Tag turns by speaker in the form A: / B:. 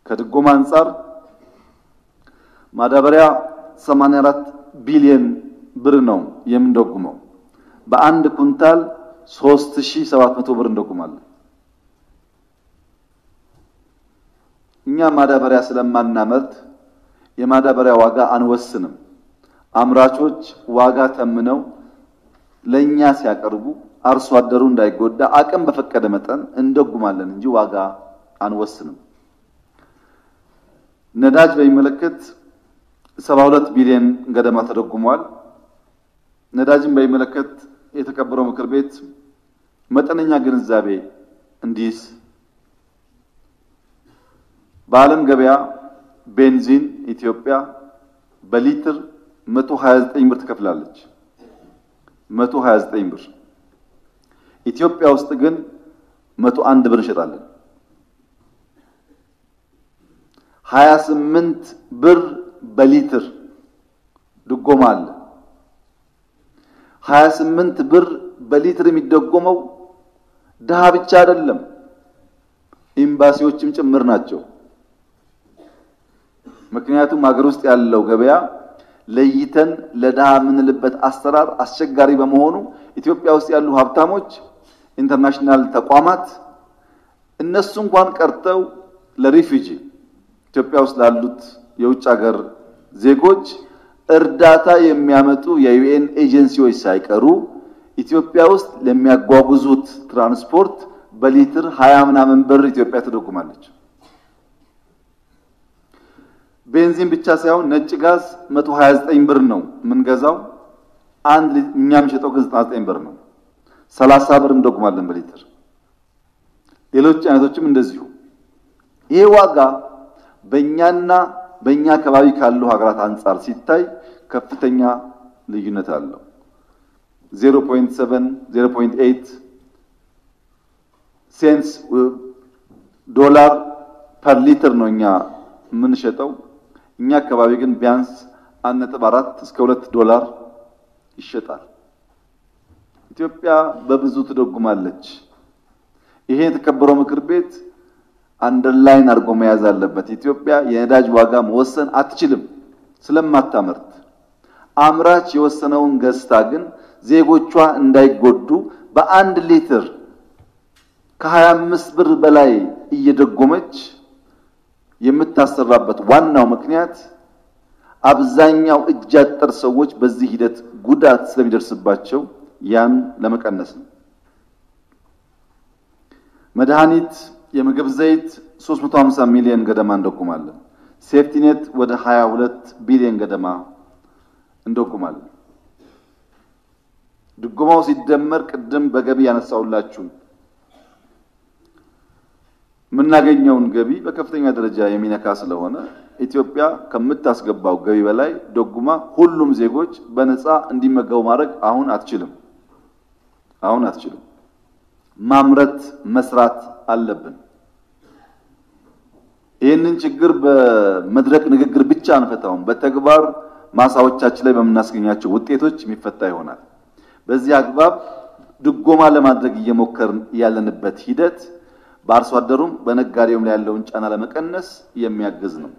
A: ከድጎማ አንፃር ማዳበሪያ 84 ቢሊዮን ብር ነው የምንደጉመው። በአንድ ኩንታል 3700 ብር እንደጉማለን። እኛ ማዳበሪያ ስለማናመርት የማዳበሪያ ዋጋ አንወስንም። አምራቾች ዋጋ ተምነው ለኛ ሲያቀርቡ አርሶ አደሩ እንዳይጎዳ አቅም በፈቀደ መጠን እንደጉማለን እንጂ ዋጋ አንወስንም። ነዳጅ በሚመለከት 72 ቢሊዮን ገደማ ተደጉሟል። ነዳጅን በሚመለከት የተከበረው ምክር ቤት መጠነኛ ግንዛቤ እንዲይዝ በዓለም ገበያ ቤንዚን ኢትዮጵያ በሊትር 129 ብር ትከፍላለች። 129 ብር። ኢትዮጵያ ውስጥ ግን 101 ብር እንሸጣለን። 28 ብር በሊትር ድጎማ አለ። 28 ብር በሊትር የሚደጎመው ድሃ ብቻ አይደለም፣ ኤምባሲዎችም ጭምር ናቸው። ምክንያቱም ሀገር ውስጥ ያለው ገበያ ለይተን ለድሃ ምንልበት አሰራር አስቸጋሪ በመሆኑ ኢትዮጵያ ውስጥ ያሉ ሀብታሞች ኢንተርናሽናል ተቋማት እነሱ እንኳን ቀርተው ለሪፊጂ ኢትዮጵያ ውስጥ ላሉት የውጭ ሀገር ዜጎች እርዳታ የሚያመጡ የዩኤን ኤጀንሲዎች ሳይቀሩ ኢትዮጵያ ውስጥ ለሚያጓጉዙት ትራንስፖርት በሊትር 20 ምናምን ብር ኢትዮጵያ ትደጉማለች። ቤንዚን ብቻ ሳይሆን ነጭ ጋዝ 129 ብር ነው የምንገዛው። አንድ እኛም ሸጠው 99 ብር ነው። 30 ብር እንደጉማለን በሊትር። ሌሎች አይነቶችም እንደዚሁ። ይሄ ዋጋ በእኛና በእኛ አካባቢ ካሉ ሀገራት አንፃር ሲታይ ከፍተኛ ልዩነት አለው። 0.7 0.8 ሴንስ ዶላር ፐር ሊትር ነው እኛ የምንሸጠው። እኛ አካባቢ ግን ቢያንስ 1.4 እስከ 2 ዶላር ይሸጣል። ኢትዮጵያ በብዙ ትደጉማለች። ይሄ የተከበረው ምክር ቤት አንደርላይን አድርጎ መያዝ አለበት። ኢትዮጵያ የነዳጅ ዋጋ መወሰን አትችልም ስለማታመርት። አምራች የወሰነውን ገዝታ ግን ዜጎቿ እንዳይጎዱ በአንድ ሊትር ከ25 ብር በላይ እየደጎመች የምታሰራበት ዋናው ምክንያት አብዛኛው እጅ አጠር ሰዎች በዚህ ሂደት ጉዳት ስለሚደርስባቸው ያን ለመቀነስ ነው። መድኃኒት፣ የምግብ ዘይት 350 ሚሊዮን ገደማ እንደጉማለን። ሴፍቲኔት ወደ 22 ቢሊዮን ገደማ እንደጉማለን። ድጎማው ሲደመር ቅድም በገቢ ያነሳውላችሁ ምናገኘውን ገቢ በከፍተኛ ደረጃ የሚነካ ስለሆነ ኢትዮጵያ ከምታስገባው ገቢ በላይ ደጉማ ሁሉም ዜጎች በነፃ እንዲመገቡ ማድረግ አሁን አትችልም። ማምረት መስራት አለብን። ይህንን ችግር በመድረክ ንግግር ብቻ አንፈታውም። በተግባር ማሳዎቻችን ላይ በመናስገኛቸው ውጤቶች የሚፈታ ይሆናል። በዚህ አግባብ ድጎማ ለማድረግ እየሞከርን ያለንበት ሂደት በአርሶ አደሩም በነጋዴውም ላይ ያለውን ጫና ለመቀነስ የሚያግዝ ነው።